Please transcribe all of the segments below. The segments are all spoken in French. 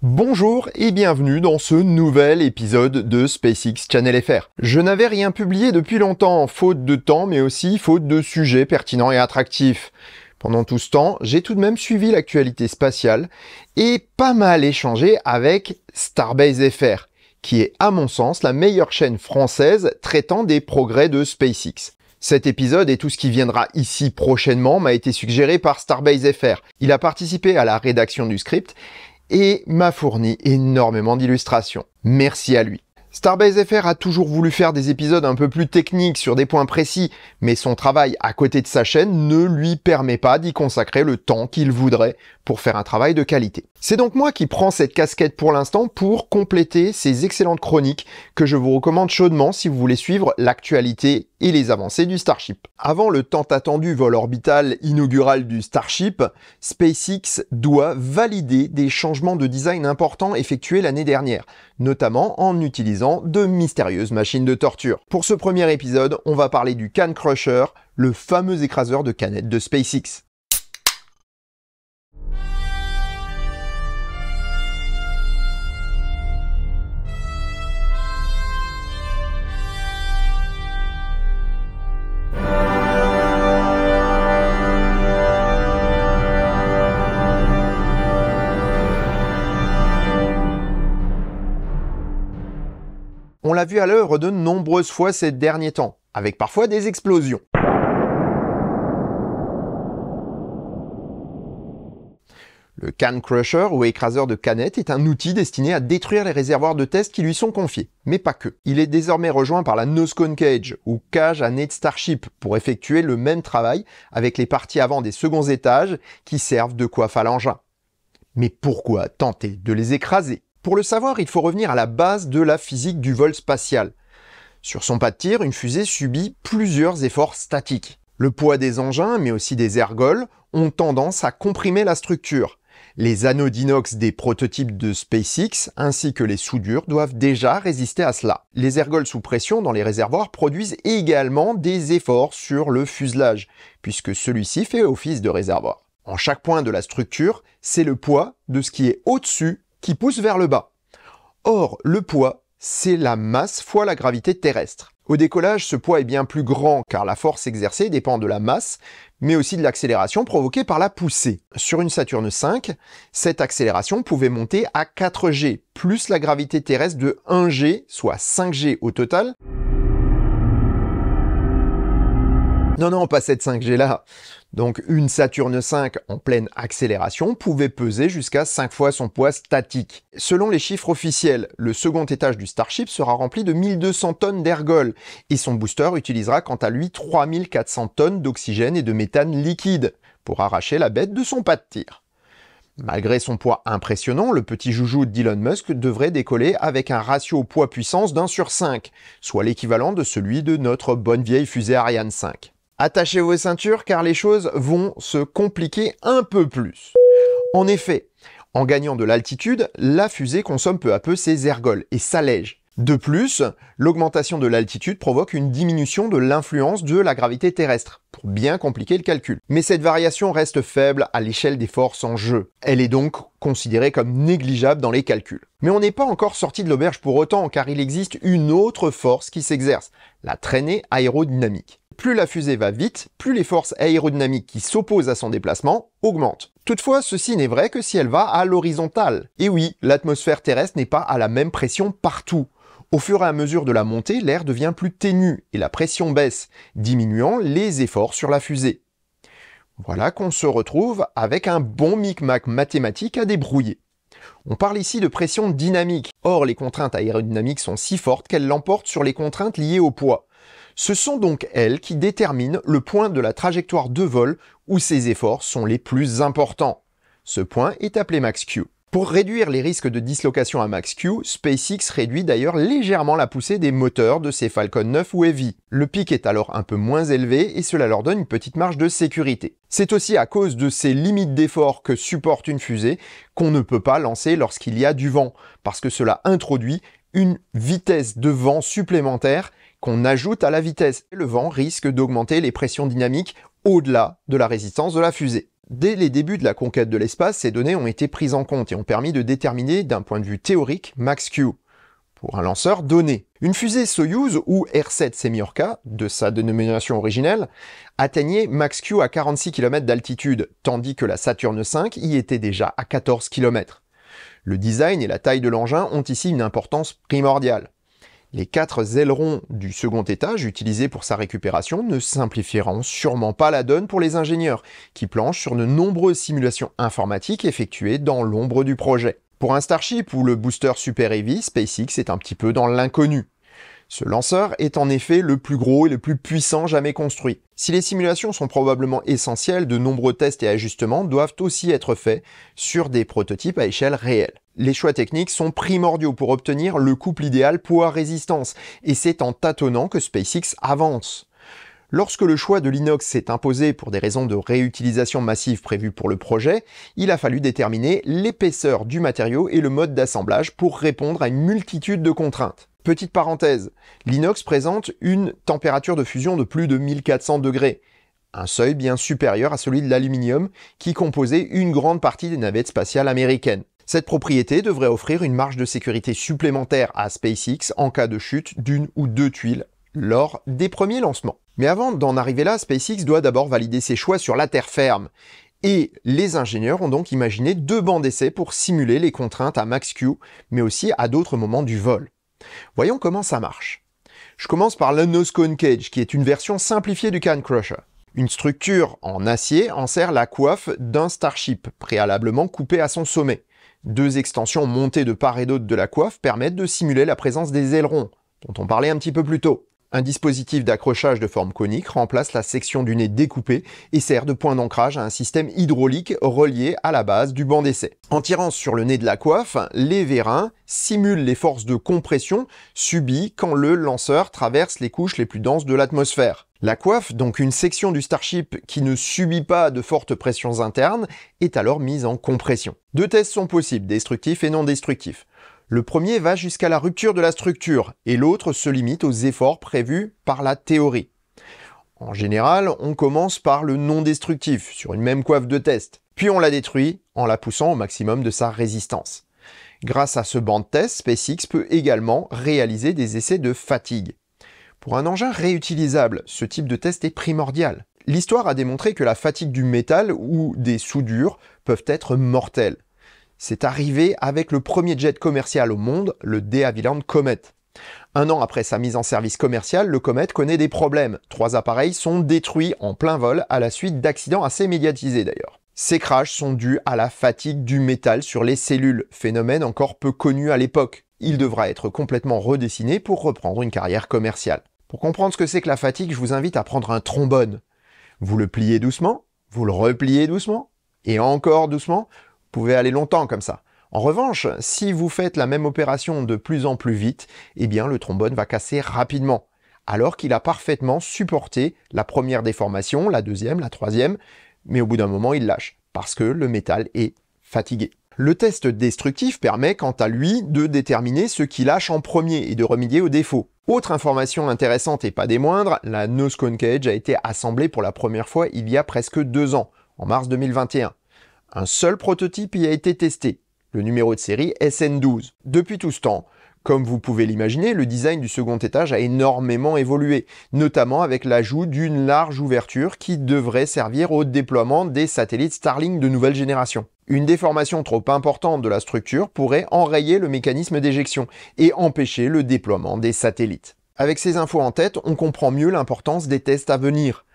Bonjour et bienvenue dans ce nouvel épisode de SpaceX Channel FR. Je n'avais rien publié depuis longtemps, faute de temps mais aussi faute de sujets pertinents et attractifs. Pendant tout ce temps, j'ai tout de même suivi l'actualité spatiale et pas mal échangé avec Starbase FR, qui est à mon sens la meilleure chaîne française traitant des progrès de SpaceX. Cet épisode et tout ce qui viendra ici prochainement m'a été suggéré par Starbase FR. Il a participé à la rédaction du script et m'a fourni énormément d'illustrations. Merci à lui. Starbase FR a toujours voulu faire des épisodes un peu plus techniques sur des points précis, mais son travail à côté de sa chaîne ne lui permet pas d'y consacrer le temps qu'il voudrait pour faire un travail de qualité. C'est donc moi qui prends cette casquette pour l'instant pour compléter ces excellentes chroniques que je vous recommande chaudement si vous voulez suivre l'actualité et les avancées du Starship. Avant le tant attendu vol orbital inaugural du Starship, SpaceX doit valider des changements de design importants effectués l'année dernière, notamment en utilisant de mystérieuses machines de torture. Pour ce premier épisode, on va parler du Can Crusher, le fameux écraseur de canettes de SpaceX. On l'a vu à l'œuvre de nombreuses fois ces derniers temps, avec parfois des explosions. Le Can Crusher ou écraseur de canettes est un outil destiné à détruire les réservoirs de test qui lui sont confiés, mais pas que. Il est désormais rejoint par la Nose Cone Cage ou cage à nez de Starship pour effectuer le même travail avec les parties avant des seconds étages qui servent de coiffe à l'engin. Mais pourquoi tenter de les écraser ? Pour le savoir, il faut revenir à la base de la physique du vol spatial. Sur son pas de tir, une fusée subit plusieurs efforts statiques. Le poids des engins, mais aussi des ergols, ont tendance à comprimer la structure. Les anneaux d'inox des prototypes de SpaceX, ainsi que les soudures, doivent déjà résister à cela. Les ergols sous pression dans les réservoirs produisent également des efforts sur le fuselage, puisque celui-ci fait office de réservoir. En chaque point de la structure, c'est le poids de ce qui est au-dessus qui pousse vers le bas. Or, le poids, c'est la masse fois la gravité terrestre. Au décollage, ce poids est bien plus grand car la force exercée dépend de la masse, mais aussi de l'accélération provoquée par la poussée. Sur une Saturn V, cette accélération pouvait monter à 4G, plus la gravité terrestre de 1G, soit 5G au total. Non, pas cette 5G là. Donc une Saturn V en pleine accélération pouvait peser jusqu'à 5 fois son poids statique. Selon les chiffres officiels, le second étage du Starship sera rempli de 1200 tonnes d'ergols et son booster utilisera quant à lui 3400 tonnes d'oxygène et de méthane liquide pour arracher la bête de son pas de tir. Malgré son poids impressionnant, le petit joujou d'Elon Musk devrait décoller avec un ratio poids-puissance d'1/5, soit l'équivalent de celui de notre bonne vieille fusée Ariane 5. Attachez vos ceintures car les choses vont se compliquer un peu plus. En effet, en gagnant de l'altitude, la fusée consomme peu à peu ses ergols et s'allège. De plus, l'augmentation de l'altitude provoque une diminution de l'influence de la gravité terrestre, pour bien compliquer le calcul. Mais cette variation reste faible à l'échelle des forces en jeu. Elle est donc considérée comme négligeable dans les calculs. Mais on n'est pas encore sorti de l'auberge pour autant, car il existe une autre force qui s'exerce, la traînée aérodynamique. Plus la fusée va vite, plus les forces aérodynamiques qui s'opposent à son déplacement augmentent. Toutefois, ceci n'est vrai que si elle va à l'horizontale. Et oui, l'atmosphère terrestre n'est pas à la même pression partout. Au fur et à mesure de la montée, l'air devient plus ténu et la pression baisse, diminuant les efforts sur la fusée. Voilà qu'on se retrouve avec un bon micmac mathématique à débrouiller. On parle ici de pression dynamique. Or, les contraintes aérodynamiques sont si fortes qu'elles l'emportent sur les contraintes liées au poids. Ce sont donc elles qui déterminent le point de la trajectoire de vol où ces efforts sont les plus importants. Ce point est appelé max Q. Pour réduire les risques de dislocation à max Q, SpaceX réduit d'ailleurs légèrement la poussée des moteurs de ses Falcon 9 ou Heavy. Le pic est alors un peu moins élevé et cela leur donne une petite marge de sécurité. C'est aussi à cause de ces limites d'effort que supporte une fusée qu'on ne peut pas lancer lorsqu'il y a du vent, parce que cela introduit une vitesse de vent supplémentaire qu'on ajoute à la vitesse. Le vent risque d'augmenter les pressions dynamiques au-delà de la résistance de la fusée. Dès les débuts de la conquête de l'espace, ces données ont été prises en compte et ont permis de déterminer d'un point de vue théorique Max-Q pour un lanceur donné. Une fusée Soyouz ou R7 Semyorka, de sa dénomination originelle, atteignait Max-Q à 46 km d'altitude, tandis que la Saturne V y était déjà à 14 km. Le design et la taille de l'engin ont ici une importance primordiale. Les 4 ailerons du second étage utilisés pour sa récupération ne simplifieront sûrement pas la donne pour les ingénieurs, qui planchent sur de nombreuses simulations informatiques effectuées dans l'ombre du projet. Pour un Starship ou le booster Super Heavy, SpaceX est un petit peu dans l'inconnu. Ce lanceur est en effet le plus gros et le plus puissant jamais construit. Si les simulations sont probablement essentielles, de nombreux tests et ajustements doivent aussi être faits sur des prototypes à échelle réelle. Les choix techniques sont primordiaux pour obtenir le couple idéal poids-résistance, et c'est en tâtonnant que SpaceX avance. Lorsque le choix de l'inox s'est imposé pour des raisons de réutilisation massive prévues pour le projet, il a fallu déterminer l'épaisseur du matériau et le mode d'assemblage pour répondre à une multitude de contraintes. Petite parenthèse, l'inox présente une température de fusion de plus de 1400 degrés, un seuil bien supérieur à celui de l'aluminium qui composait une grande partie des navettes spatiales américaines. Cette propriété devrait offrir une marge de sécurité supplémentaire à SpaceX en cas de chute d'une ou deux tuiles lors des premiers lancements. Mais avant d'en arriver là, SpaceX doit d'abord valider ses choix sur la terre ferme. Et les ingénieurs ont donc imaginé 2 bancs d'essai pour simuler les contraintes à Max-Q, mais aussi à d'autres moments du vol. Voyons comment ça marche. Je commence par le Nose Cone Cage, qui est une version simplifiée du Can Crusher. Une structure en acier enserre la coiffe d'un Starship, préalablement coupée à son sommet. 2 extensions montées de part et d'autre de la coiffe permettent de simuler la présence des ailerons, dont on parlait un petit peu plus tôt. Un dispositif d'accrochage de forme conique remplace la section du nez découpée et sert de point d'ancrage à un système hydraulique relié à la base du banc d'essai. En tirant sur le nez de la coiffe, les vérins simulent les forces de compression subies quand le lanceur traverse les couches les plus denses de l'atmosphère. La coiffe, donc une section du Starship qui ne subit pas de fortes pressions internes, est alors mise en compression. 2 tests sont possibles, destructifs et non destructifs. Le premier va jusqu'à la rupture de la structure et l'autre se limite aux efforts prévus par la théorie. En général, on commence par le non destructif, sur une même coiffe de test, puis on la détruit en la poussant au maximum de sa résistance. Grâce à ce banc de test, SpaceX peut également réaliser des essais de fatigue. Pour un engin réutilisable, ce type de test est primordial. L'histoire a démontré que la fatigue du métal ou des soudures peuvent être mortelles. C'est arrivé avec le premier jet commercial au monde, le De Havilland Comet. 1 an après sa mise en service commercial, le Comet connaît des problèmes. 3 appareils sont détruits en plein vol à la suite d'accidents assez médiatisés d'ailleurs. Ces crashs sont dus à la fatigue du métal sur les cellules, phénomène encore peu connu à l'époque. Il devra être complètement redessiné pour reprendre une carrière commerciale. Pour comprendre ce que c'est que la fatigue, je vous invite à prendre un trombone. Vous le pliez doucement, vous le repliez doucement, et encore doucement. Vous pouvez aller longtemps comme ça. En revanche, si vous faites la même opération de plus en plus vite, eh bien le trombone va casser rapidement, alors qu'il a parfaitement supporté la première déformation, la deuxième, la troisième, mais au bout d'un moment il lâche, parce que le métal est fatigué. Le test destructif permet quant à lui de déterminer ce qui lâche en premier et de remédier aux défauts. Autre information intéressante et pas des moindres, la Nose Cone Cage a été assemblée pour la première fois il y a presque 2 ans, en mars 2021. Un seul prototype y a été testé, le numéro de série SN12. Depuis tout ce temps, comme vous pouvez l'imaginer, le design du second étage a énormément évolué, notamment avec l'ajout d'une large ouverture qui devrait servir au déploiement des satellites Starlink de nouvelle génération. Une déformation trop importante de la structure pourrait enrayer le mécanisme d'éjection et empêcher le déploiement des satellites. Avec ces infos en tête, on comprend mieux l'importance des tests à venir.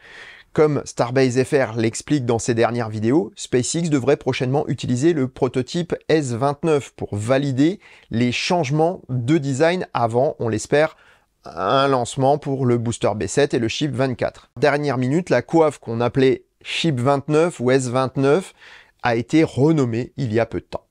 Comme Starbase FR l'explique dans ses dernières vidéos, SpaceX devrait prochainement utiliser le prototype S29 pour valider les changements de design avant, on l'espère, un lancement pour le booster B7 et le Ship 24. Dernière minute, la coiffe qu'on appelait Ship 29 ou S29 a été renommée il y a peu de temps.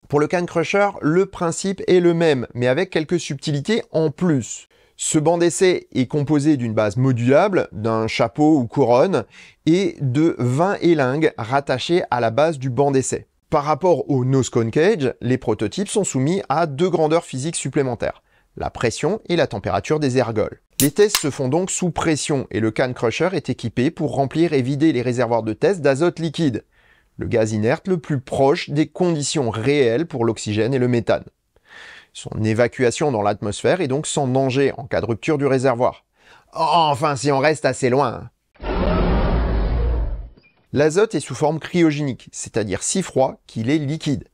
Pour le Can Crusher, le principe est le même, mais avec quelques subtilités en plus. Ce banc d'essai est composé d'une base modulable, d'un chapeau ou couronne, et de 20 élingues rattachées à la base du banc d'essai. Par rapport au Nose Cone Cage, les prototypes sont soumis à 2 grandeurs physiques supplémentaires, la pression et la température des ergols. Les tests se font donc sous pression et le Can Crusher est équipé pour remplir et vider les réservoirs de test d'azote liquide, le gaz inerte le plus proche des conditions réelles pour l'oxygène et le méthane. Son évacuation dans l'atmosphère est donc sans danger en cas de rupture du réservoir. Enfin, si on reste assez loin. L'azote est sous forme cryogénique, c'est-à-dire si froid qu'il est liquide.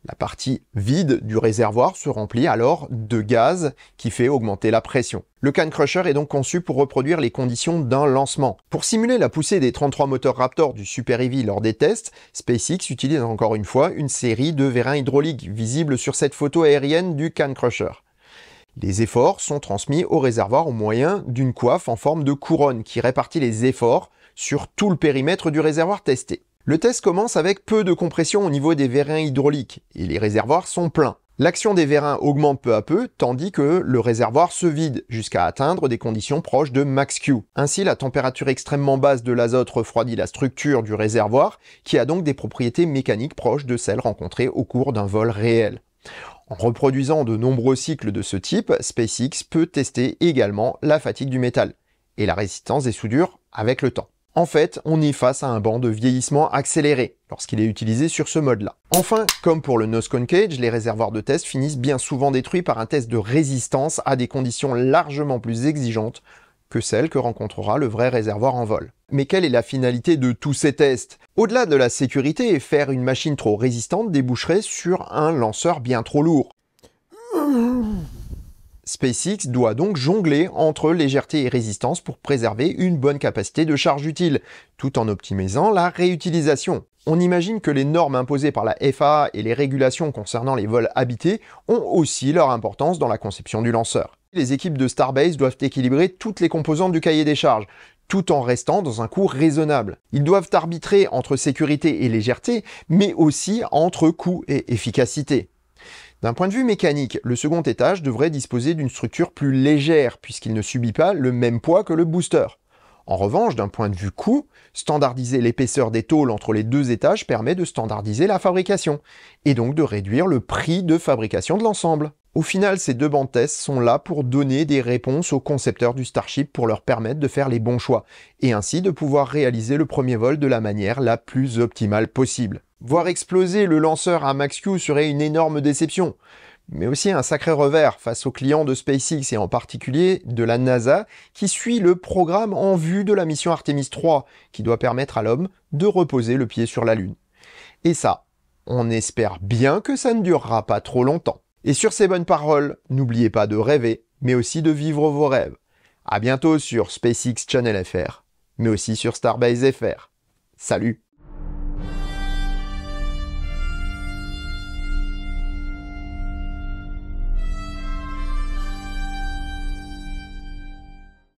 La partie vide du réservoir se remplit alors de gaz qui fait augmenter la pression. Le Can Crusher est donc conçu pour reproduire les conditions d'un lancement. Pour simuler la poussée des 33 moteurs Raptor du Super Heavy lors des tests, SpaceX utilise encore une fois une série de vérins hydrauliques visibles sur cette photo aérienne du Can Crusher. Les efforts sont transmis au réservoir au moyen d'une coiffe en forme de couronne qui répartit les efforts sur tout le périmètre du réservoir testé. Le test commence avec peu de compression au niveau des vérins hydrauliques et les réservoirs sont pleins. L'action des vérins augmente peu à peu tandis que le réservoir se vide jusqu'à atteindre des conditions proches de max Q. Ainsi, la température extrêmement basse de l'azote refroidit la structure du réservoir qui a donc des propriétés mécaniques proches de celles rencontrées au cours d'un vol réel. En reproduisant de nombreux cycles de ce type, SpaceX peut tester également la fatigue du métal et la résistance des soudures avec le temps. En fait, on est face à un banc de vieillissement accéléré lorsqu'il est utilisé sur ce mode-là. Enfin, comme pour le nose cone cage, les réservoirs de test finissent bien souvent détruits par un test de résistance à des conditions largement plus exigeantes que celles que rencontrera le vrai réservoir en vol. Mais quelle est la finalité de tous ces tests? Au-delà de la sécurité, faire une machine trop résistante déboucherait sur un lanceur bien trop lourd. SpaceX doit donc jongler entre légèreté et résistance pour préserver une bonne capacité de charge utile, tout en optimisant la réutilisation. On imagine que les normes imposées par la FAA et les régulations concernant les vols habités ont aussi leur importance dans la conception du lanceur. Les équipes de Starbase doivent équilibrer toutes les composantes du cahier des charges, tout en restant dans un coût raisonnable. Ils doivent arbitrer entre sécurité et légèreté, mais aussi entre coût et efficacité. D'un point de vue mécanique, le second étage devrait disposer d'une structure plus légère puisqu'il ne subit pas le même poids que le booster. En revanche, d'un point de vue coût, standardiser l'épaisseur des tôles entre les deux étages permet de standardiser la fabrication, et donc de réduire le prix de fabrication de l'ensemble. Au final, ces deux bancs de tests sont là pour donner des réponses aux concepteurs du Starship pour leur permettre de faire les bons choix, et ainsi de pouvoir réaliser le premier vol de la manière la plus optimale possible. Voir exploser le lanceur à max Q serait une énorme déception, mais aussi un sacré revers face aux clients de SpaceX et en particulier de la NASA qui suit le programme en vue de la mission Artemis 3 qui doit permettre à l'homme de reposer le pied sur la Lune. Et ça, on espère bien que ça ne durera pas trop longtemps. Et sur ces bonnes paroles, n'oubliez pas de rêver, mais aussi de vivre vos rêves. À bientôt sur SpaceX Channel FR, mais aussi sur Starbase FR. Salut!